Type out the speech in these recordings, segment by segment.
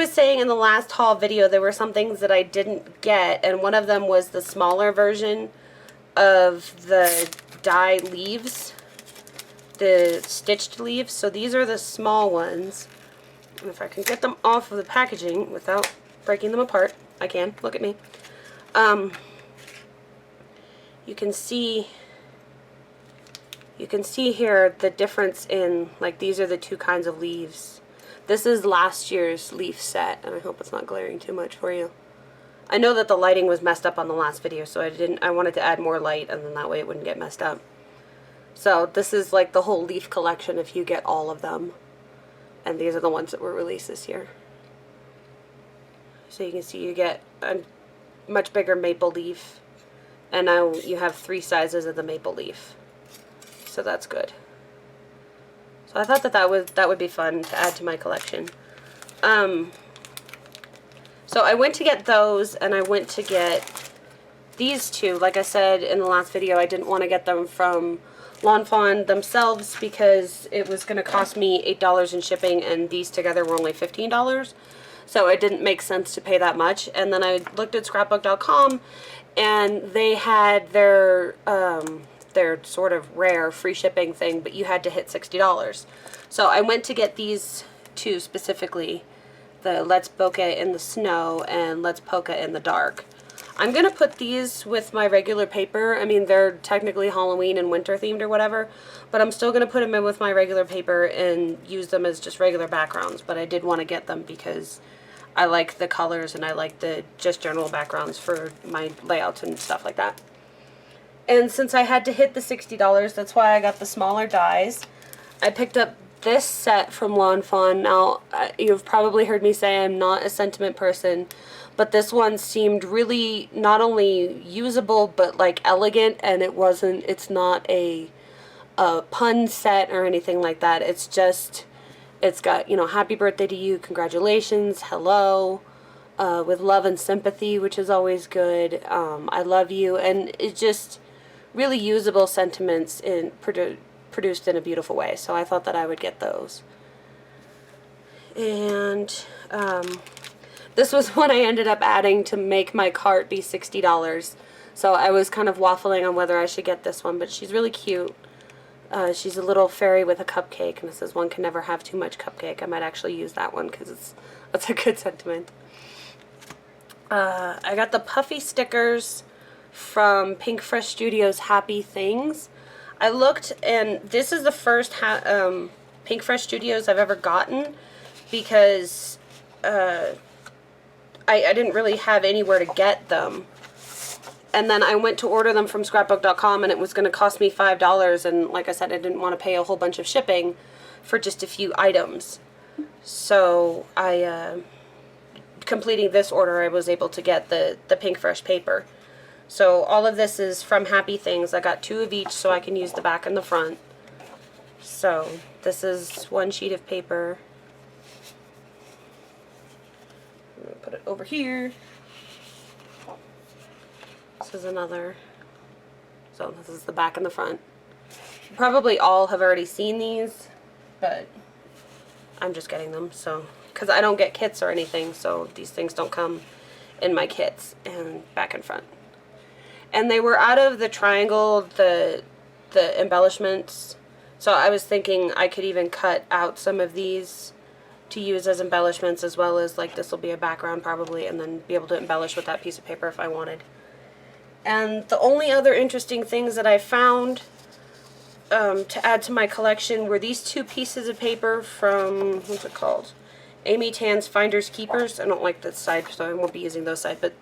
was saying in the last haul video, there were some things that I didn't get, and one of them was the smaller version of the die leaves, the stitched leaves. So these are the small ones. And if I can get them off of the packaging without breaking them apart, I can. Look at me. You can see here the difference in, like, these are the two kinds of leaves. This is last year's leaf set, and I hope it's not glaring too much for you. I know that the lighting was messed up on the last video, so I wanted to add more light, and then that way it wouldn't get messed up. So this is like the whole leaf collection if you get all of them. And these are the ones that were released this year. So you can see you get a much bigger maple leaf. And now you have 3 sizes of the maple leaf. So that's good. So I thought that would be fun to add to my collection. So I went to get those, and I went to get these two. Like I said in the last video, I didn't want to get them from Lawn Fawn themselves because it was going to cost me $8 in shipping, and these together were only $15. So it didn't make sense to pay that much. And then I looked at scrapbook.com, and they had their sort of rare free shipping thing, but you had to hit $60. So I went to get these two specifically, the Let's Bokeh in the Snow and Let's Polka in the Dark. I'm going to put these with my regular paper. I mean, they're technically Halloween and winter themed or whatever, but I'm still going to put them in with my regular paper and use them as just regular backgrounds. But I did want to get them because I like the colors and I like the just general backgrounds for my layouts and stuff like that. And since I had to hit the $60, that's why I got the smaller dies. I picked up this set from Lawn Fawn. Now, you've probably heard me say I'm not a sentiment person, but this one seemed really not only usable, but like elegant, and it's not a pun set or anything like that. It's just, it's got, you know, happy birthday to you, congratulations, hello, with love and sympathy, which is always good, I love you, and it's just really usable sentiments produced in a beautiful way. So I thought that I would get those. And this was one I ended up adding to make my cart be $60. So I was kind of waffling on whether I should get this one, but she's really cute. She's a little fairy with a cupcake, and it says one can never have too much cupcake. I might actually use that one because that's a good sentiment. I got the puffy stickers from Pink Fresh Studios Happy Things. I looked, and this is the first Pink Fresh Studios I've ever gotten because I didn't really have anywhere to get them. And then I went to order them from scrapbook.com, and it was going to cost me $5, and like I said, I didn't want to pay a whole bunch of shipping for just a few items. So completing this order, I was able to get the Pink Fresh paper. So all of this is from Happy Things. I got 2 of each so I can use the back and the front. So this is one sheet of paper. I'm going to put it over here. This is another. So this is the back and the front. You probably all have already seen these, but I'm just getting them. So, because I don't get kits or anything, so these things don't come in my kits, and back and front. And they were out of the triangle, the embellishments. So I was thinking I could even cut out some of these to use as embellishments, as well as, like, this will be a background probably, and then be able to embellish with that piece of paper if I wanted. And the only other interesting things that I found to add to my collection were these 2 pieces of paper from, what's it called? Amy Tan's Finders Keepers. I don't like this side, so I won't be using those side, but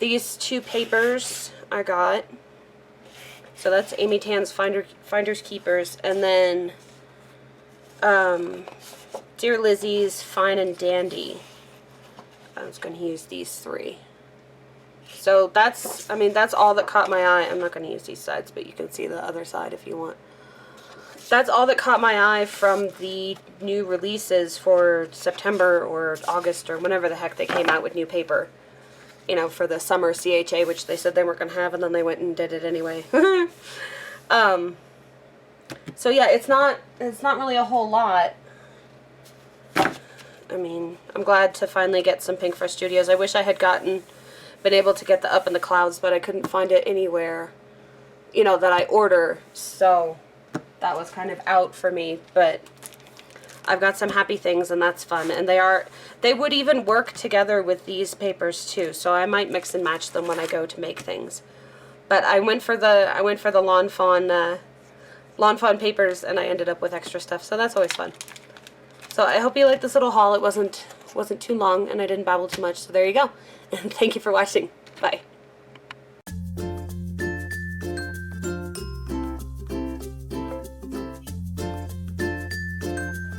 these 2 papers I got. So that's Amy Tan's Finders Keepers. And then Dear Lizzie's Fine and Dandy. I was going to use these 3. So that's, I mean, that's all that caught my eye. I'm not going to use these sides, but you can see the other side if you want. That's all that caught my eye from the new releases for September or August or whenever the heck they came out with new paper. You know, for the summer CHA, which they said they weren't going to have, and then they went and did it anyway. So yeah, it's not really a whole lot. I mean, I'm glad to finally get some Pinkfresh Studios. I wish I had been able to get the Up in the Clouds, but I couldn't find it anywhere, you know, that I order. So that was kind of out for me, but I've got some Happy Things, and that's fun. And they would even work together with these papers too, so I might mix and match them when I go to make things. But I went for the Lawn Fawn papers, and I ended up with extra stuff, so that's always fun. So I hope you liked this little haul. It wasn't too long, and I didn't babble too much, so there you go. And thank you for watching. Bye.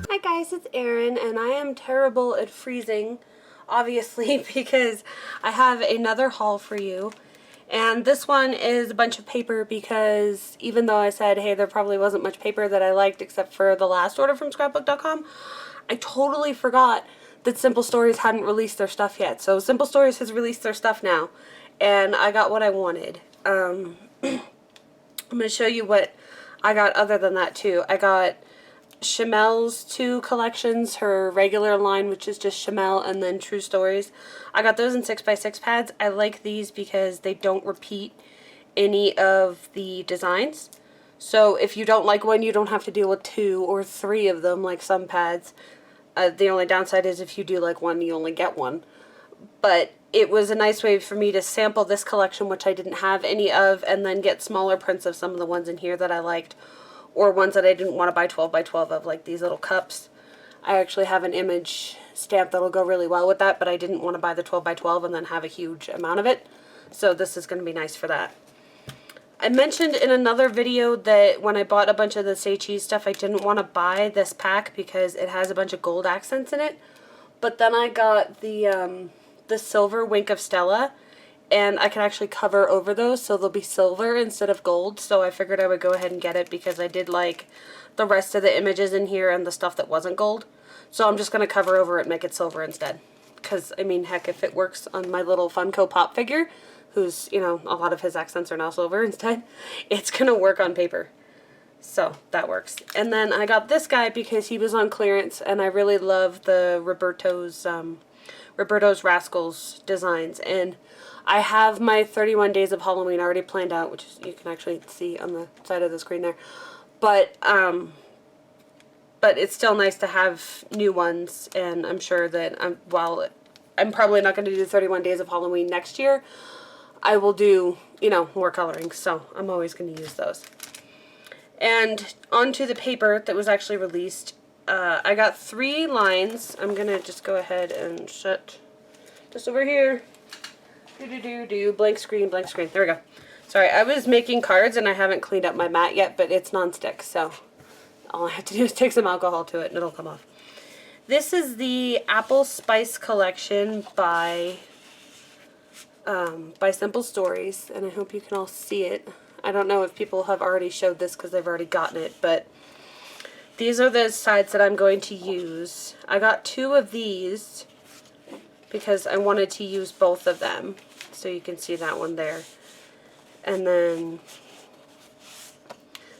Hi guys, it's Erin, and I am terrible at freezing, obviously, because I have another haul for you. And this one is a bunch of paper because even though I said, hey, there probably wasn't much paper that I liked except for the last order from scrapbook.com, I totally forgot that Simple Stories hadn't released their stuff yet. So Simple Stories has released their stuff now, and I got what I wanted. I'm going to show you what I got other than that too. I got Chamelle's 2 collections, her regular line, which is just Chamelle, and then True Stories. I got those in 6x6 pads. I like these because they don't repeat any of the designs. So if you don't like one, you don't have to deal with 2 or 3 of them like some pads. The only downside is if you do like one, you only get one. But it was a nice way for me to sample this collection, which I didn't have any of, and then get smaller prints of some of the ones in here that I liked, or ones that I didn't want to buy 12x12 of, like these little cups. I actually have an image stamp that'll go really well with that, but I didn't want to buy the 12x12 and then have a huge amount of it. So this is going to be nice for that. I mentioned in another video that when I bought a bunch of the Say Cheese stuff, I didn't want to buy this pack because it has a bunch of gold accents in it. But then I got the silver Wink of Stella, and I can actually cover over those so they'll be silver instead of gold. So I figured I would go ahead and get it because I did like the rest of the images in here and the stuff that wasn't gold. So I'm just going to cover over it and make it silver instead. Because, I mean, heck, if it works on my little Funko Pop figure, who's, you know, a lot of his accents are now silver instead, it's going to work on paper. So that works. And then I got this guy because he was on clearance, and I really love the Roberto's Rascals designs. And I have my 31 Days of Halloween already planned out, which is, you can actually see on the side of the screen there. But it's still nice to have new ones, and I'm sure that while I'm probably not going to do 31 Days of Halloween next year, I will do, you know, more coloring, so I'm always going to use those. And onto the paper that was actually released, I got 3 lines. I'm going to just go ahead and shut this over here. Blank screen. There we go. Sorry, I was making cards and I haven't cleaned up my mat yet, but it's non-stick, so all I have to do is take some alcohol to it and it'll come off. This is the Apple Spice collection by Simple Stories, and I hope you can all see it. I don't know if people have already showed this because they've already gotten it, but these are the sides that I'm going to use. I got 2 of these because I wanted to use both of them, so you can see that one there. And then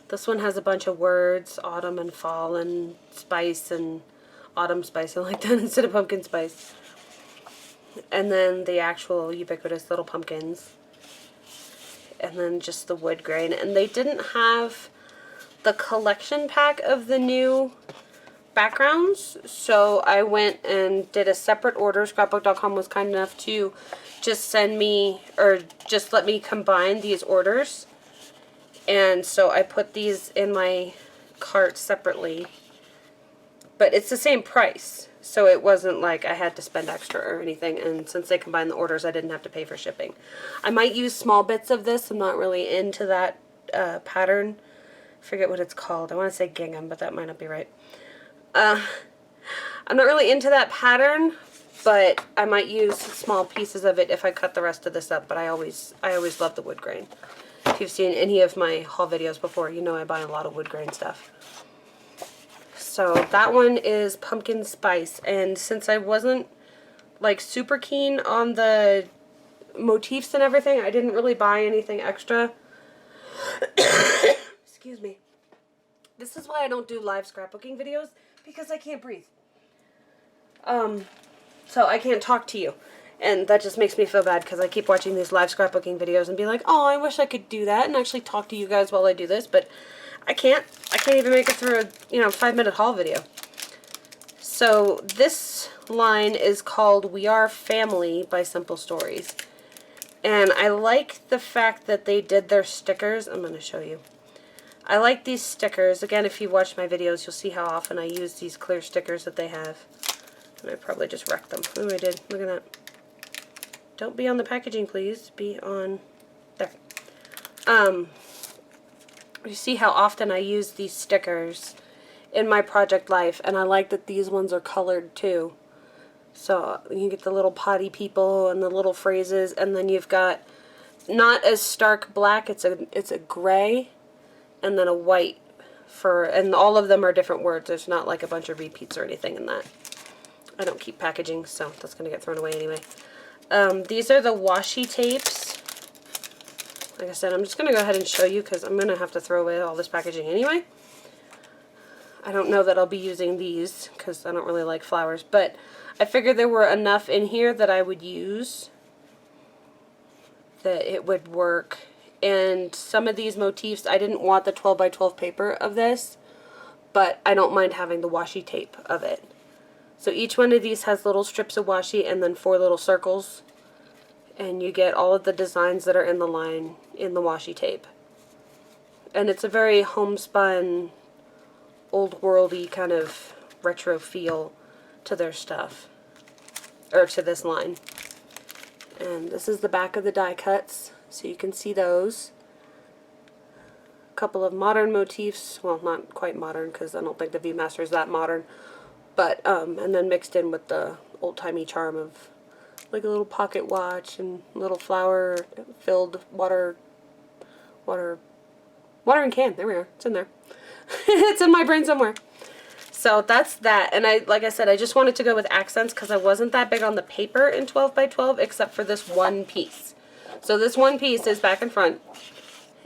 this one has a bunch of words, autumn and fall and spice and autumn spice, I like that instead of pumpkin spice. And then the actual ubiquitous little pumpkins. And then just the wood grain. And they didn't have the collection pack of the new backgrounds, so I went and did a separate order. Scrapbook.com was kind enough to just send me, or just let me combine these orders. And so I put these in my cart separately. But it's the same price, so it wasn't like I had to spend extra or anything, and since they combined the orders, I didn't have to pay for shipping. I might use small bits of this. I'm not really into that pattern. I forget what it's called. I want to say gingham, but that might not be right. I'm not really into that pattern, but I might use small pieces of it if I cut the rest of this up, but I always love the wood grain. If you've seen any of my haul videos before, you know I buy a lot of wood grain stuff. So that one is pumpkin spice, and since I wasn't like super keen on the motifs and everything, I didn't really buy anything extra. Excuse me. This is why I don't do live scrapbooking videos, because I can't breathe. So I can't talk to you. And that just makes me feel bad because I keep watching these live scrapbooking videos and be like, oh, I wish I could do that and actually talk to you guys while I do this, but I can't. I can't even make it through a, 5-minute haul video. So this line is called We Are Family by Simple Stories. And I like the fact that they did their stickers. I'm going to show you. I like these stickers. Again, if you watch my videos, you'll see how often I use these clear stickers that they have. And I probably just wrecked them. Oh, I did. Look at that. Don't be on the packaging, please. Be on there. You see how often I use these stickers in my project life, and I like that these ones are colored too. So you get the little potty people and the little phrases, and then you've got not as stark black. It's a gray, and then a white and all of them are different words. There's not like a bunch of repeats or anything in that. I don't keep packaging, so that's gonna get thrown away anyway. These are the washi tapes. Like I said, I'm just going to go ahead and show you because I'm going to have to throw away all this packaging anyway. I don't know that I'll be using these because I don't really like flowers, but I figured there were enough in here that I would use, that it would work. And some of these motifs, I didn't want the 12 by 12 paper of this, but I don't mind having the washi tape of it. So each one of these has little strips of washi and then 4 little circles. And you get all of the designs that are in the line in the washi tape. And it's a very homespun, old worldy kind of retro feel to their stuff. Or to this line. And this is the back of the die cuts, so you can see those. A couple of modern motifs, well, not quite modern because I don't think the Viewmaster is that modern. But, and then mixed in with the old-timey charm of like a little pocket watch and little flower-filled watering can. There we are. It's in there. It's in my brain somewhere. So that's that. And like I said, I just wanted to go with accents because I wasn't that big on the paper in 12 by 12 except for this one piece. So this one piece is back and front.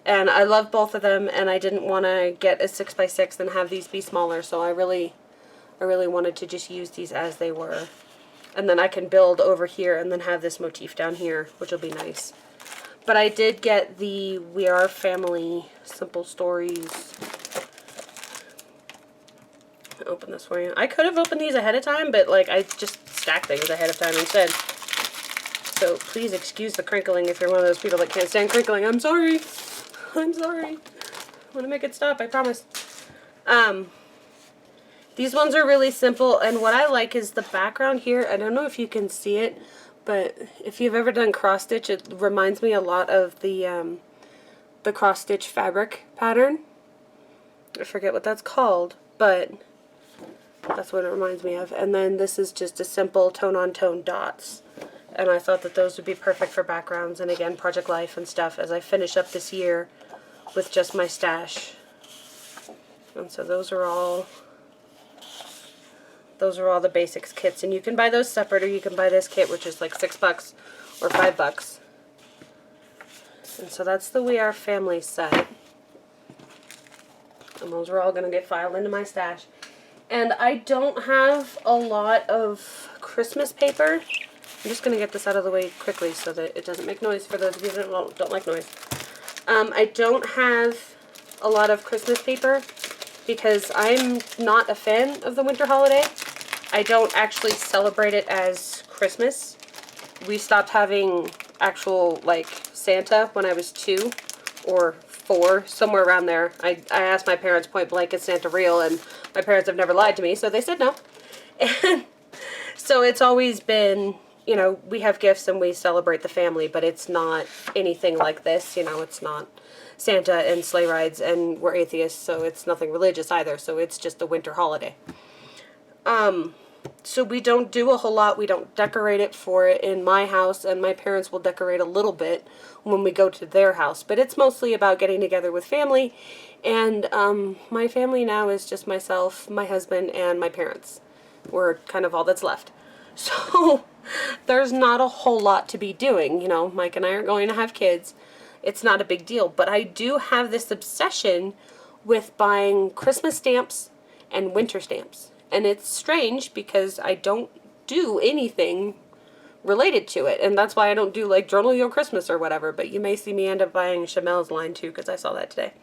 And I love both of them, and I didn't want to get a 6 by 6 and have these be smaller, so I really wanted to just use these as they were. And then I can build over here and then have this motif down here, which will be nice. But I did get the We Are Family Simple Stories. I'll open this for you. I could have opened these ahead of time, but like I just stacked things ahead of time instead. So please excuse the crinkling if you're one of those people that can't stand crinkling. I'm sorry. I'm sorry. I'm gonna make it stop, I promise. These ones are really simple, and what I like is the background here. I don't know if you can see it, but if you've ever done cross stitch, it reminds me a lot of the cross stitch fabric pattern. I forget what that's called, but that's what it reminds me of. And then this is just a simple tone-on-tone dots, and I thought that those would be perfect for backgrounds and again project life and stuff as I finish up this year with just my stash. And so those are all the basics kits, and you can buy those separate, or you can buy this kit, which is like $6 or $5. And so that's the We Are Family set. And those are all going to get filed into my stash. And I don't have a lot of Christmas paper. I'm just going to get this out of the way quickly so that it doesn't make noise for those of you that don't like noise. I don't have a lot of Christmas paper because I'm not a fan of the winter holiday. I don't actually celebrate it as Christmas. We stopped having actual, like, Santa when I was 2 or 4, somewhere around there. I asked my parents point blank, is Santa real? And my parents have never lied to me, so they said no. And so it's always been, you know, we have gifts and we celebrate the family, but it's not anything like this. You know, it's not Santa and sleigh rides, and we're atheists, so it's nothing religious either, so it's just a winter holiday. So we don't do a whole lot. We don't decorate it for it in my house, and my parents will decorate a little bit when we go to their house, but it's mostly about getting together with family, and my family now is just myself, my husband, and my parents. We're kind of all that's left. So there's not a whole lot to be doing. You know, Mike and I are going to have kids. It's not a big deal, but I do have this obsession with buying Christmas stamps and winter stamps. And it's strange because I don't do anything related to it, and that's why I don't do like Journal Your Christmas or whatever, but you may see me end up buying Chamel's line too, because I saw that today.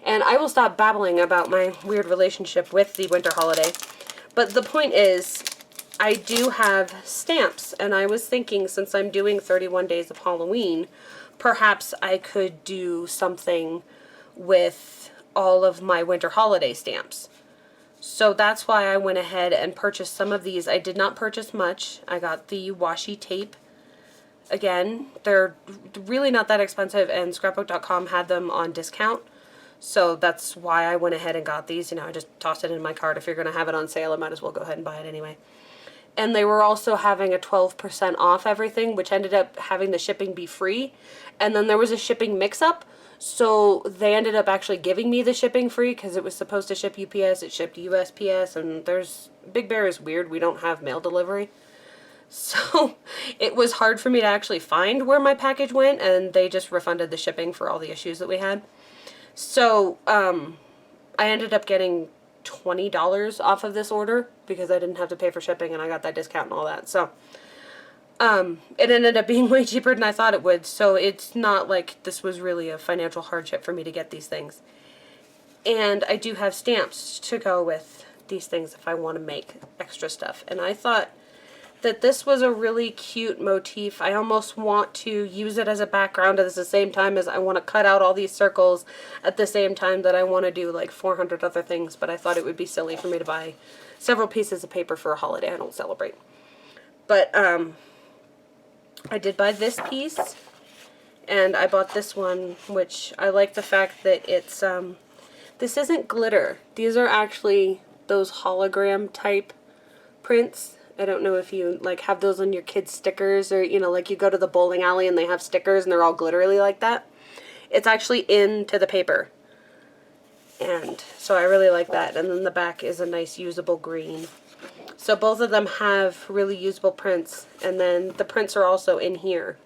And I will stop babbling about my weird relationship with the winter holiday. But the point is, I do have stamps, and I was thinking, since I'm doing 31 Days of Halloween, perhaps I could do something with all of my winter holiday stamps. So that's why I went ahead and purchased some of these. I did not purchase much. I got the washi tape. Again, they're really not that expensive, and scrapbook.com had them on discount. So that's why I went ahead and got these. You know, I just tossed it in my cart. If you're going to have it on sale, I might as well go ahead and buy it anyway. And they were also having a 12% off everything, which ended up having the shipping be free. And then there was a shipping mix-up. So they ended up actually giving me the shipping free because it was supposed to ship UPS. It shipped USPS. And Big Bear is weird. We don't have mail delivery. So it was hard for me to actually find where my package went. And they just refunded the shipping for all the issues that we had. So, I ended up getting $20 off of this order because I didn't have to pay for shipping and I got that discount and all that. So, it ended up being way cheaper than I thought it would. So it's not like this was really a financial hardship for me to get these things. And I do have stamps to go with these things if I want to make extra stuff. And I thought that this was a really cute motif. I almost want to use it as a background at the same time as I want to cut out all these circles at the same time that I want to do like 400 other things, but I thought it would be silly for me to buy several pieces of paper for a holiday I don't celebrate. But I did buy this piece, and I bought this one, which I like the fact that it's, this isn't glitter. These are actually those hologram type prints. I don't know if you like have those on your kids' stickers, or you know, like you go to the bowling alley and they have stickers and they're all glittery like that. It's actually into the paper. And so I really like that. And then the back is a nice usable green. So both of them have really usable prints, and then the prints are also in here.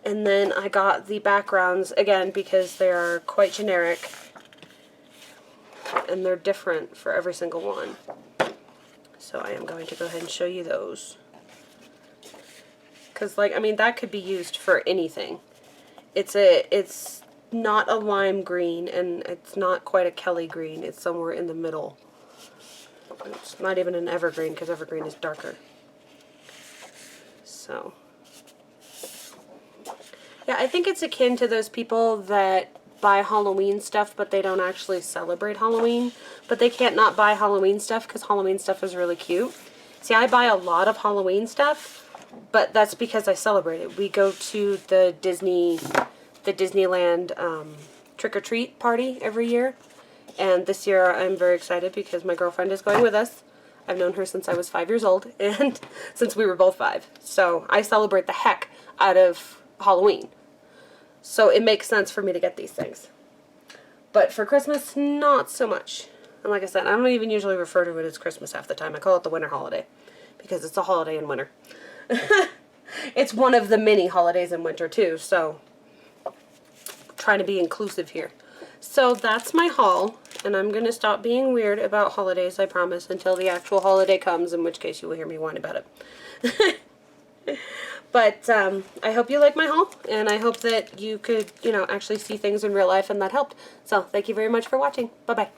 And then I got the backgrounds again because they are quite generic and they're different for every single one. So I am going to go ahead and show you those. Because, like, I mean, that could be used for anything. It's not a lime green, and it's not quite a Kelly green. It's somewhere in the middle. It's not even an evergreen, because evergreen is darker. So, yeah, I think it's akin to those people that buy Halloween stuff, but they don't actually celebrate Halloween. But they can't not buy Halloween stuff because Halloween stuff is really cute. See, I buy a lot of Halloween stuff, but that's because I celebrate it. We go to the Disneyland trick-or-treat party every year. And this year I'm very excited because my girlfriend is going with us. I've known her since I was 5 years old, and since we were both 5. So I celebrate the heck out of Halloween. So it makes sense for me to get these things. But for Christmas, not so much. And like I said, I don't even usually refer to it as Christmas half the time. I call it the winter holiday because it's a holiday in winter. It's one of the many holidays in winter too, so trying to be inclusive here. So that's my haul, and I'm going to stop being weird about holidays, I promise, until the actual holiday comes, in which case you will hear me whine about it. But I hope you like my haul, and I hope that you could, you know, actually see things in real life and that helped. So thank you very much for watching. Bye-bye.